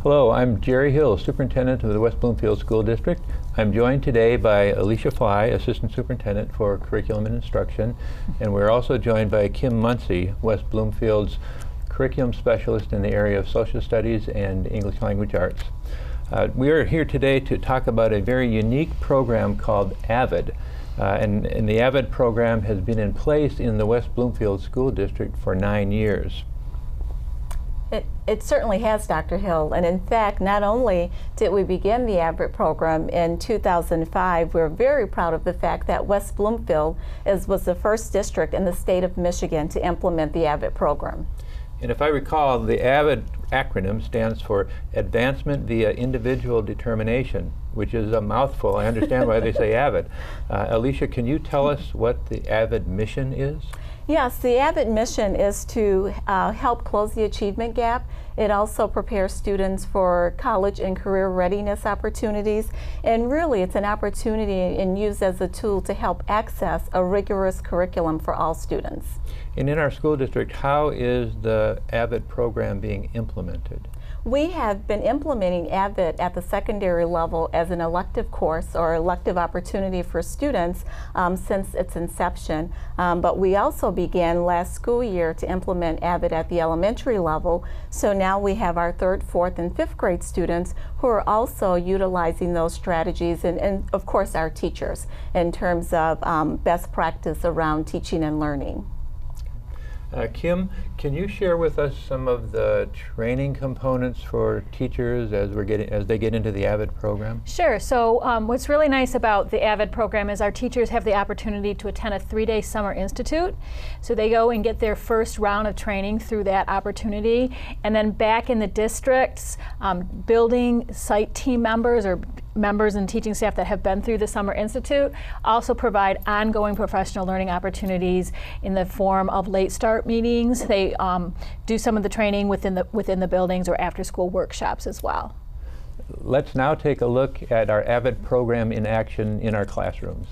Hello, I'm Gerald Hill, Superintendent of the West Bloomfield School District. I'm joined today by Alesia Flye, Assistant Superintendent for Curriculum and Instruction, and we're also joined by Kim Muncie, West Bloomfield's Curriculum Specialist in the area of Social Studies and English Language Arts. We are here today to talk about a very unique program called AVID. And the AVID program has been in place in the West Bloomfield School District for 9 years. It certainly has, Dr. Hill, and in fact, not only did we begin the AVID program in 2005, we're very proud of the fact that West Bloomfield was the first district in the state of Michigan to implement the AVID program. And if I recall, the AVID acronym stands for Advancement via Individual Determination, which is a mouthful. I understand why they say AVID. Alesia, can you tell us what the AVID mission is? Yes, the AVID mission is to help close the achievement gap. It also prepares students for college and career readiness opportunities. And really, it's an opportunity and used as a tool to help access a rigorous curriculum for all students. And in our school district, how is the AVID program being implemented? We have been implementing AVID at the secondary level as an elective course or elective opportunity for students since its inception. But we also began last school year to implement AVID at the elementary level. So now we have our 3rd, 4th, and 5th grade students who are also utilizing those strategies, and of course our teachers in terms of best practice around teaching and learning. Kim, can you share with us some of the training components for teachers as they get into the AVID program? Sure. So what's really nice about the AVID program is our teachers have the opportunity to attend a 3-day summer institute. So they go and get their first round of training through that opportunity, and then back in the districts, building site team members or members and teaching staff that have been through the Summer Institute also provide ongoing professional learning opportunities in the form of late start meetings. They do some of the training within the buildings or after school workshops as well. Let's now take a look at our AVID program in action in our classrooms.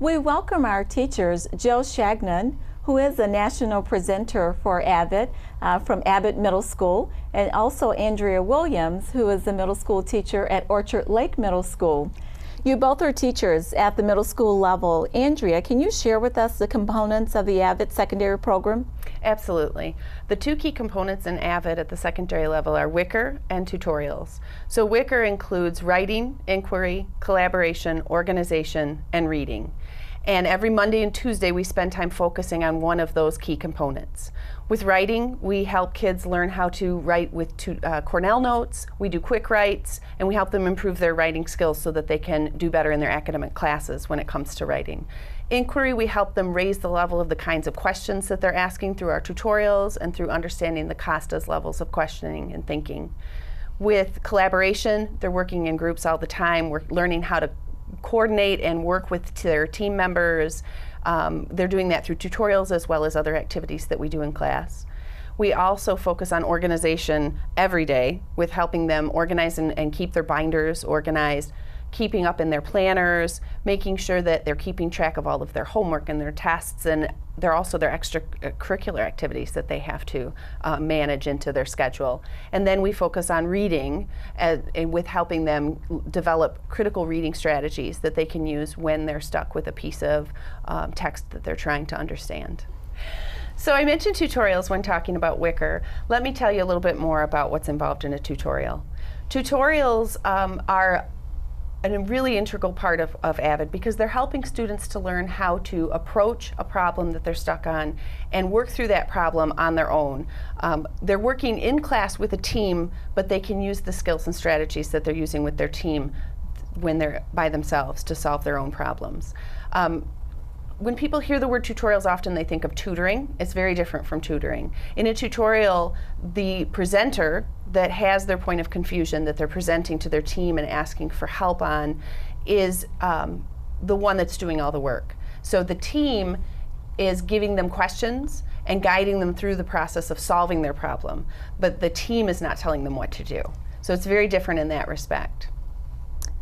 We welcome our teachers, Joe Chagnon, who is a national presenter for AVID from Abbott Middle School, and also Andrea Williams, who is a middle school teacher at Orchard Lake Middle School. You both are teachers at the middle school level. Andrea, can you share with us the components of the AVID secondary program? Absolutely. The 2 key components in AVID at the secondary level are Wicker and tutorials. So Wicker includes writing, inquiry, collaboration, organization, and reading. And every Monday and Tuesday we spend time focusing on one of those key components. With writing, we help kids learn how to write with Cornell notes, we do quick writes, and we help them improve their writing skills so that they can do better in their academic classes when it comes to writing. Inquiry, we help them raise the level of the kinds of questions that they're asking through our tutorials and through understanding the COSTA's levels of questioning and thinking. With collaboration, they're working in groups all the time. We're learning how to coordinate and work with their team members. They're doing that through tutorials as well as other activities that we do in class. We also focus on organization every day with helping them organize and keep their binders organized, keeping up in their planners, making sure that they're keeping track of all of their homework and their tests, and they're also their extracurricular activities that they have to manage into their schedule. And then we focus on reading with helping them develop critical reading strategies that they can use when they're stuck with a piece of text that they're trying to understand. So I mentioned tutorials when talking about Wicker. Let me tell you a little bit more about what's involved in a tutorial. Tutorials are a really integral part of AVID because they're helping students to learn how to approach a problem that they're stuck on and work through that problem on their own. They're working in class with a team, but they can use the skills and strategies that they're using with their team when they're by themselves to solve their own problems. When people hear the word tutorials, often they think of tutoring. It's very different from tutoring. In a tutorial, the presenter that has their point of confusion that they're presenting to their team and asking for help on is the one that's doing all the work. So the team is giving them questions and guiding them through the process of solving their problem, but the team is not telling them what to do. So it's very different in that respect.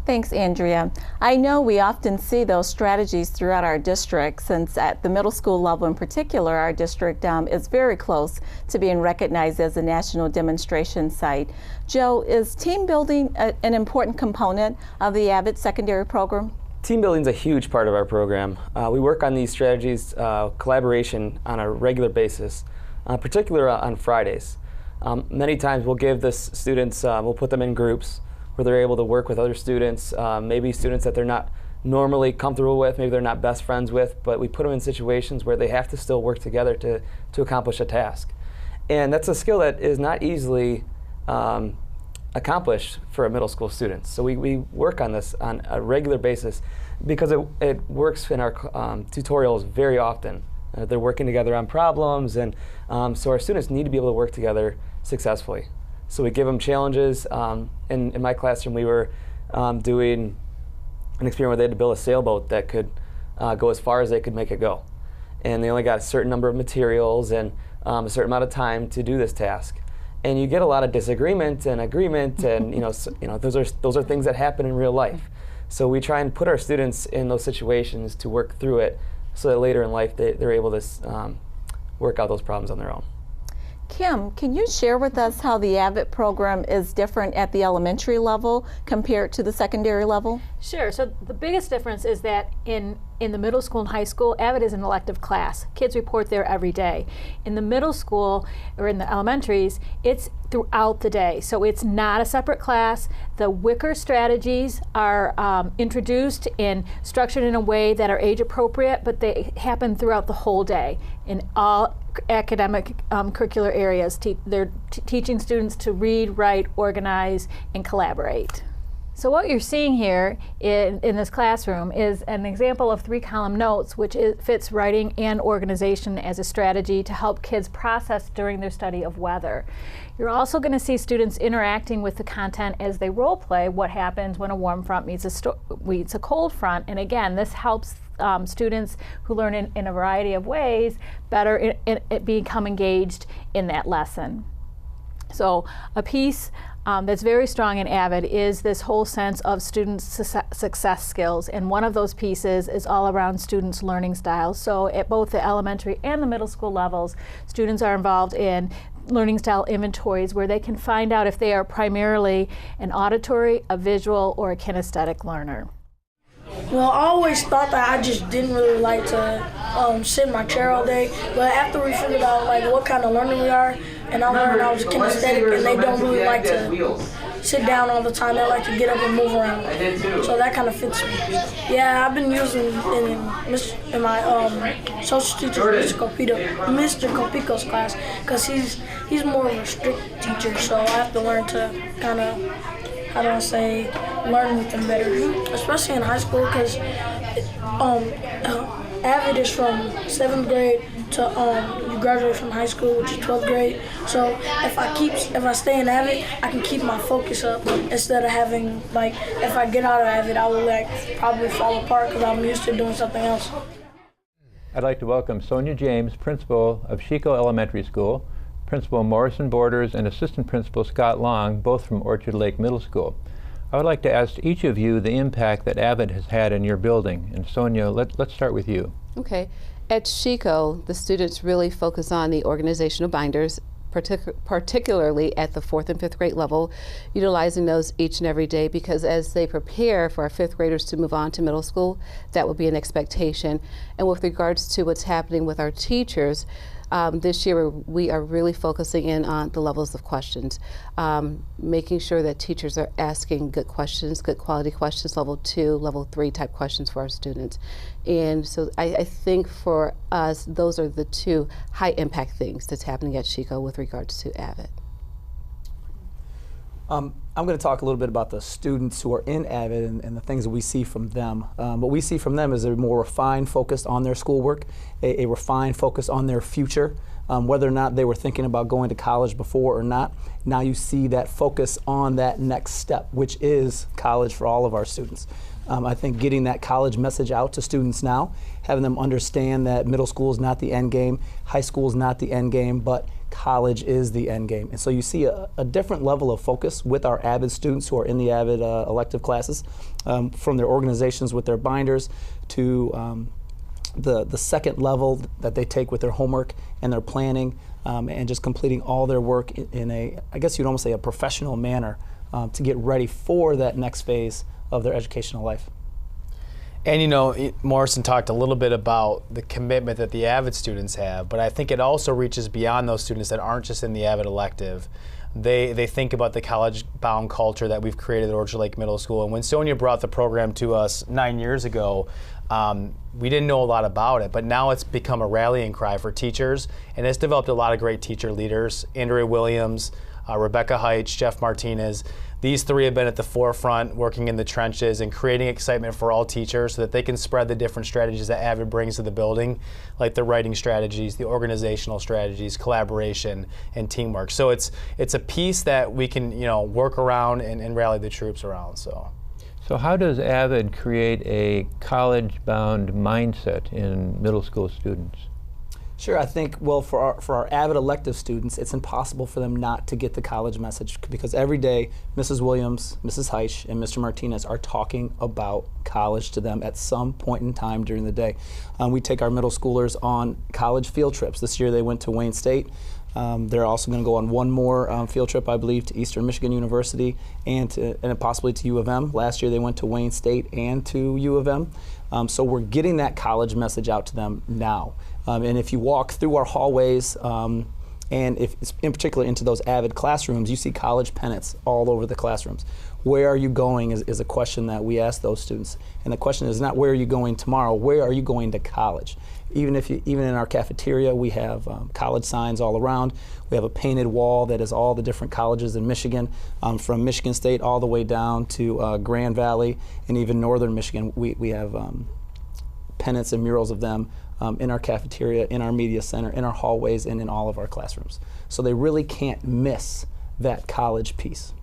Thanks, Andrea. I know we often see those strategies throughout our district, since at the middle school level in particular, our district is very close to being recognized as a national demonstration site. Joe, is team building an important component of the AVID secondary program? Team building is a huge part of our program. We work on these strategies, collaboration on a regular basis, particularly on Fridays. Many times we'll give the students, we'll put them in groups where they're able to work with other students, maybe students that they're not normally comfortable with, maybe they're not best friends with, but we put them in situations where they have to still work together to accomplish a task. And that's a skill that is not easily accomplished for a middle school students. So we work on this on a regular basis because it works in our tutorials very often. They're working together on problems, and so our students need to be able to work together successfully. So we give them challenges. In my classroom, we were doing an experiment where they had to build a sailboat that could go as far as they could make it go. And they only got a certain number of materials and a certain amount of time to do this task. And you get a lot of disagreement and agreement, and those are things that happen in real life. So we try and put our students in those situations to work through it, so that later in life they're able to work out those problems on their own. Kim, can you share with us how the AVID program is different at the elementary level compared to the secondary level? Sure. So the biggest difference is that in the middle school and high school, AVID is an elective class. Kids report there every day. In the middle school or in the elementaries, it's throughout the day. So it's not a separate class. The Wicker strategies are introduced and structured in a way that are age appropriate, but they happen throughout the whole day in all academic curricular areas. They're teaching students to read, write, organize, and collaborate. So what you're seeing here in this classroom is an example of 3-column notes, which fits writing and organization as a strategy to help kids process during their study of weather. You're also going to see students interacting with the content as they role play what happens when a warm front meets a cold front. And again, this helps students who learn in a variety of ways better become engaged in that lesson. So a piece that's very strong in AVID is this whole sense of student success skills, and one of those pieces is all around students' learning styles. So at both the elementary and the middle school levels, students are involved in learning style inventories where they can find out if they are primarily an auditory, a visual, or a kinesthetic learner. Well, I always thought that I just didn't really like to sit in my chair all day, but after we figured out what kind of learner we are, and I learned I was kinesthetic, and they don't really like to sit down all the time. They like to get up and move around. So that kind of fits me. Yeah, I've been using in my social teacher, Mr. Copico's class, because he's more of a strict teacher, so I have to learn to kind of, learn with them better, especially in high school, because AVID is from 7th grade to you graduate from high school, which is 12th grade. So if I stay in AVID, I can keep my focus up instead of having if I get out of AVID, I will probably fall apart because I'm used to doing something else. I'd like to welcome Sonja James, principal of Sheiko Elementary School, Principal Morrison Borders, and Assistant Principal Scott Long, both from Orchard Lake Middle School. I would like to ask each of you the impact that AVID has had in your building. And Sonja, let's start with you. Okay. At Sheiko, the students really focus on the organizational binders, particularly at the 4th and 5th grade level, utilizing those each and every day, because as they prepare for our 5th graders to move on to middle school, that will be an expectation. And with regards to what's happening with our teachers, This year we are really focusing in on the levels of questions, making sure that teachers are asking good questions, good quality questions, level 2, level 3 type questions for our students. And so I think for us, those are the two high impact things that's happening at Sheiko with regards to AVID. I'm going to talk a little bit about the students who are in AVID and the things that we see from them. What we see from them is a more refined focus on their schoolwork, a refined focus on their future, whether or not they were thinking about going to college before or not. Now you see that focus on that next step, which is college for all of our students. I think getting that college message out to students now, having them understand that middle school is not the end game, high school is not the end game, but college is the end game. And so you see a different level of focus with our AVID students who are in the AVID elective classes, from their organizations with their binders to the second level that they take with their homework and their planning, and just completing all their work in a, I guess you'd almost say, a professional manner to get ready for that next phase of their educational life. And you know, Morrison talked a little bit about the commitment that the AVID students have, but I think it also reaches beyond those students that aren't just in the AVID elective. They think about the college-bound culture that we've created at Orchard Lake Middle School. And when Sonja brought the program to us 9 years ago, we didn't know a lot about it, but now it's become a rallying cry for teachers, and it's developed a lot of great teacher leaders. Andrea Williams, Rebecca Heitz, Jeff Martinez. These three have been at the forefront, working in the trenches and creating excitement for all teachers so that they can spread the different strategies that AVID brings to the building, like the writing strategies, the organizational strategies, collaboration, and teamwork. So it's a piece that we can, you know, work around and rally the troops around. So how does AVID create a college-bound mindset in middle school students? Sure, I think, well, for our AVID elective students, it's impossible for them not to get the college message, because every day Mrs. Williams, Mrs. Heitz, and Mr. Martinez are talking about college to them at some point in time during the day. We take our middle schoolers on college field trips. This year they went to Wayne State. They're also going to go on one more field trip, I believe, to Eastern Michigan University and possibly to U of M. Last year they went to Wayne State and to U of M. So we're getting that college message out to them now. And if you walk through our hallways, and if in particular into those AVID classrooms, you see college pennants all over the classrooms. Where are you going is a question that we ask those students. And the question is not where are you going tomorrow, where are you going to college? Even in our cafeteria, we have college signs all around. We have a painted wall that is all the different colleges in Michigan, from Michigan State all the way down to Grand Valley and even Northern Michigan. We have pennants and murals of them in our cafeteria, in our media center, in our hallways, and in all of our classrooms. So they really can't miss that college piece.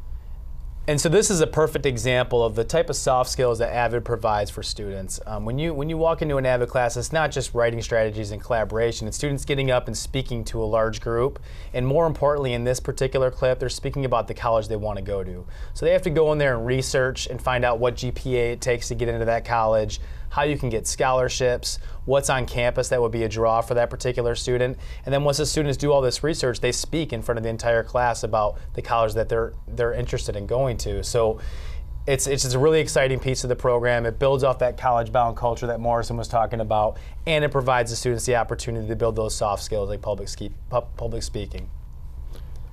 And so this is a perfect example of the type of soft skills that AVID provides for students. When you walk into an AVID class, it's not just writing strategies and collaboration. It's students getting up and speaking to a large group. And more importantly, in this particular clip, they're speaking about the college they want to go to. So they have to go in there and research and find out what GPA it takes to get into that college, how you can get scholarships, what's on campus that would be a draw for that particular student. And then once the students do all this research, they speak in front of the entire class about the college that they're interested in going to. So it's just a really exciting piece of the program. It builds off that college-bound culture that Morrison was talking about, and it provides the students the opportunity to build those soft skills like public speaking.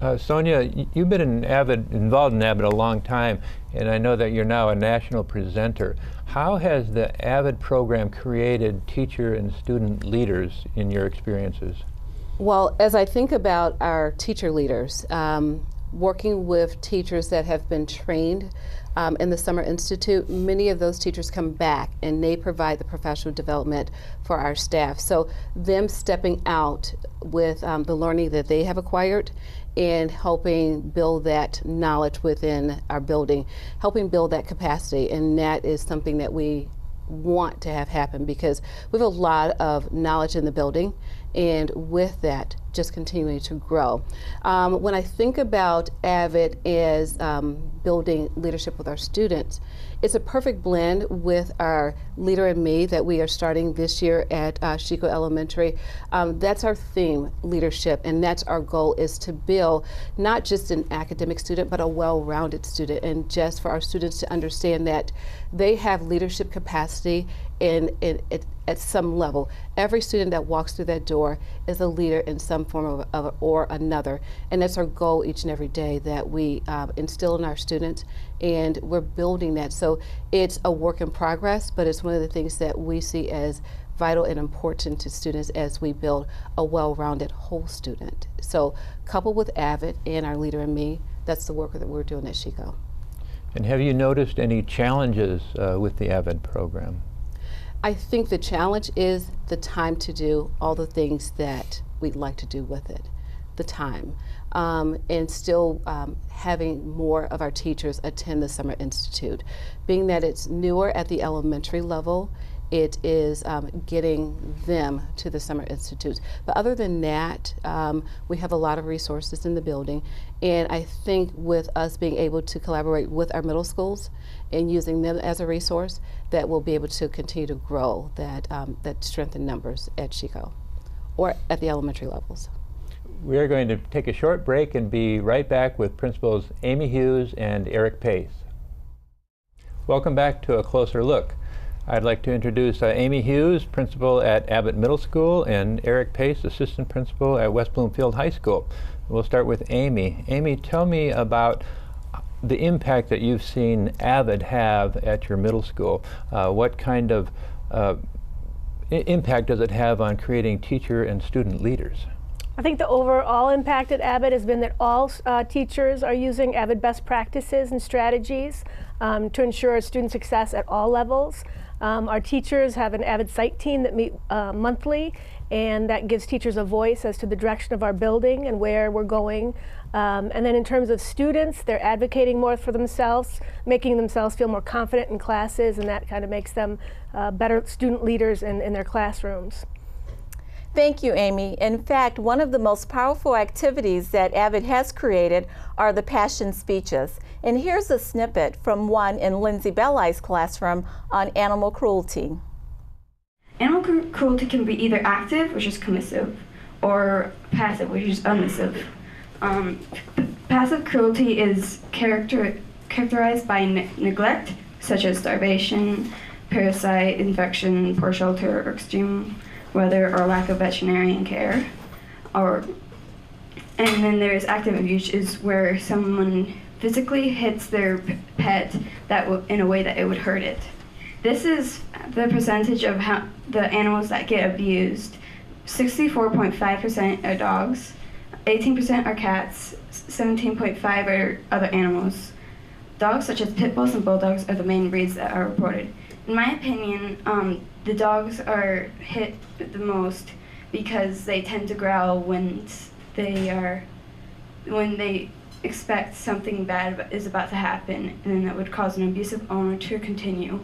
Sonja, you've been involved in AVID a long time, and I know that you're now a national presenter. How has the AVID program created teacher and student leaders in your experiences? Well, as I think about our teacher leaders, working with teachers that have been trained in the Summer Institute, many of those teachers come back and they provide the professional development for our staff. So them stepping out with the learning that they have acquired and helping build that knowledge within our building, helping build that capacity, and that is something that we want to have happen because we have a lot of knowledge in the building, and with that, just continuing to grow. When I think about AVID as building leadership with our students, it's a perfect blend with our Leader in Me that we are starting this year at Sheiko Elementary. That's our theme, leadership, and that's our goal, is to build not just an academic student, but a well-rounded student, and just for our students to understand that they have leadership capacity at at some level. Every student that walks through that door is a leader in some form or another, and that's our goal each and every day, that we instill in our students, and we're building that. So it's a work in progress, but it's one of the things that we see as vital and important to students as we build a well-rounded whole student. So coupled with AVID and our leader in me, that's the work that we're doing at Sheiko. And have you noticed any challenges with the AVID program? I think the challenge is the time to do all the things that we'd like to do with it, the time, and still having more of our teachers attend the Summer Institute. Being that it's newer at the elementary level, it is getting them to the Summer Institute. But other than that, we have a lot of resources in the building, and I think with us being able to collaborate with our middle schools and using them as a resource, that we'll be able to continue to grow that, that strength in numbers at Sheiko or at the elementary levels. We are going to take a short break and be right back with Principals Amy Hughes and Eric Pace. Welcome back to A Closer Look. I'd like to introduce Amy Hughes, principal at Abbott Middle School, and Eric Pace, assistant principal at West Bloomfield High School. We'll start with Amy. Amy, tell me about the impact that you've seen AVID have at your middle school. What kind of impact does it have on creating teacher and student leaders? I think the overall impact at Abbott has been that all teachers are using AVID best practices and strategies to ensure student success at all levels. Our teachers have an AVID site team that meet monthly, and that gives teachers a voice as to the direction of our building and where we're going. And then in terms of students, they're advocating more for themselves, making themselves feel more confident in classes, and that kind of makes them better student leaders in their classrooms. Thank you, Amy. In fact, one of the most powerful activities that AVID has created are the passion speeches. And here's a snippet from one in Lindsay Belli's classroom on animal cruelty. Animal cruelty can be either active, which is commissive, or passive, which is omissive. Passive cruelty is characterized by neglect, such as starvation, parasite infection, poor shelter, or extreme weather, or lack of veterinarian care. And then there's active abuse, is where someone physically hits their pet in a way that it would hurt it. This is the percentage of the animals that get abused. 64.5% are dogs, 18% are cats, 17.5% are other animals. Dogs such as pit bulls and bulldogs are the main breeds that are reported. In my opinion, the dogs are hit the most because they tend to growl when they expect something bad is about to happen, and that would cause an abusive owner to continue.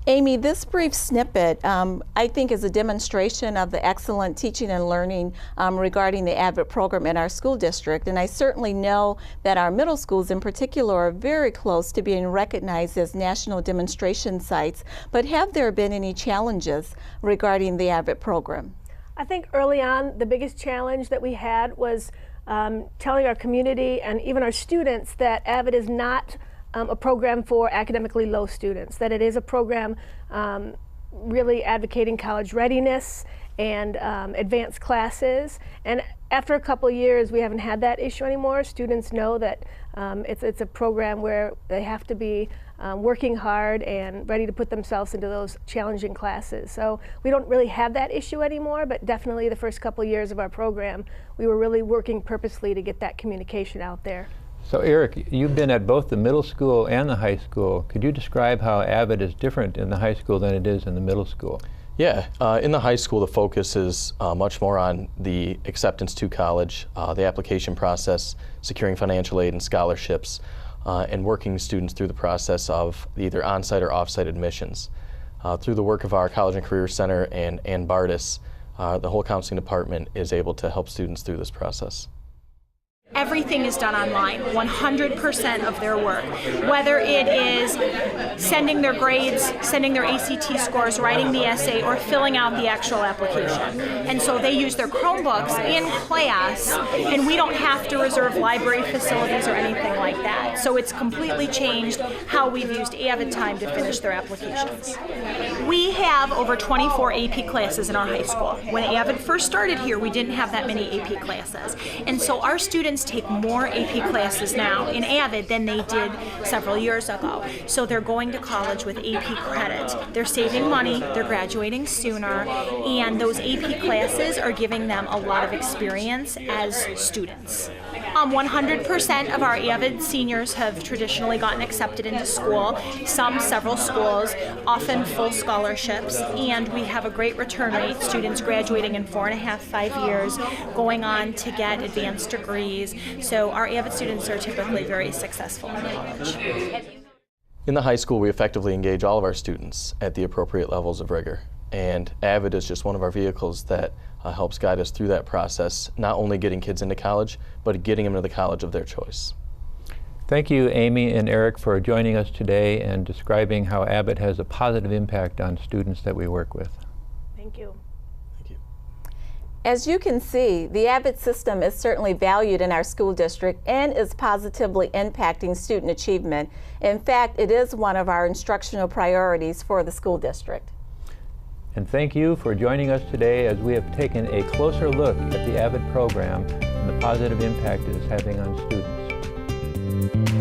Amy, this brief snippet, I think, is a demonstration of the excellent teaching and learning regarding the AVID program in our school district. And I certainly know that our middle schools in particular are very close to being recognized as national demonstration sites. But have there been any challenges regarding the AVID program? I think early on, the biggest challenge that we had was telling our community and even our students that AVID is not a program for academically low students, that it is a program really advocating college readiness and advanced classes. And after a couple of years, we haven't had that issue anymore. Students know that it's a program where they have to be working hard and ready to put themselves into those challenging classes. So we don't really have that issue anymore, but definitely the first couple of years of our program, we were really working purposely to get that communication out there. So Eric, you've been at both the middle school and the high school. Could you describe how AVID is different in the high school than it is in the middle school? Yeah, in the high school the focus is much more on the acceptance to college, the application process, securing financial aid and scholarships, and working students through the process of either on-site or off-site admissions. Through the work of our College and Career Center and Ann Bardis, the whole counseling department is able to help students through this process. Everything is done online, 100% of their work. Whether it is sending their grades, sending their ACT scores, writing the essay, or filling out the actual application. And so they use their Chromebooks in class, and we don't have to reserve library facilities or anything like that. So it's completely changed how we've used AVID time to finish their applications. We have over 24 AP classes in our high school. When AVID first started here, we didn't have that many AP classes. And so our students take more AP classes now in AVID than they did several years ago. So they're going to college with AP credit. They're saving money, they're graduating sooner, and those AP classes are giving them a lot of experience as students. 100% of our AVID seniors have traditionally gotten accepted into school, some several schools, often full scholarships, and we have a great return rate, students graduating in 4.5, 5 years, going on to get advanced degrees. So our AVID students are typically very successful in college. In the high school, we effectively engage all of our students at the appropriate levels of rigor. And AVID is just one of our vehicles that helps guide us through that process, not only getting kids into college, but getting them to the college of their choice. Thank you, Amy and Eric, for joining us today and describing how Abbott has a positive impact on students that we work with. Thank you. Thank you. As you can see, the Abbott system is certainly valued in our school district and is positively impacting student achievement. In fact, it is one of our instructional priorities for the school district. And thank you for joining us today as we have taken a closer look at the AVID program and the positive impact it is having on students.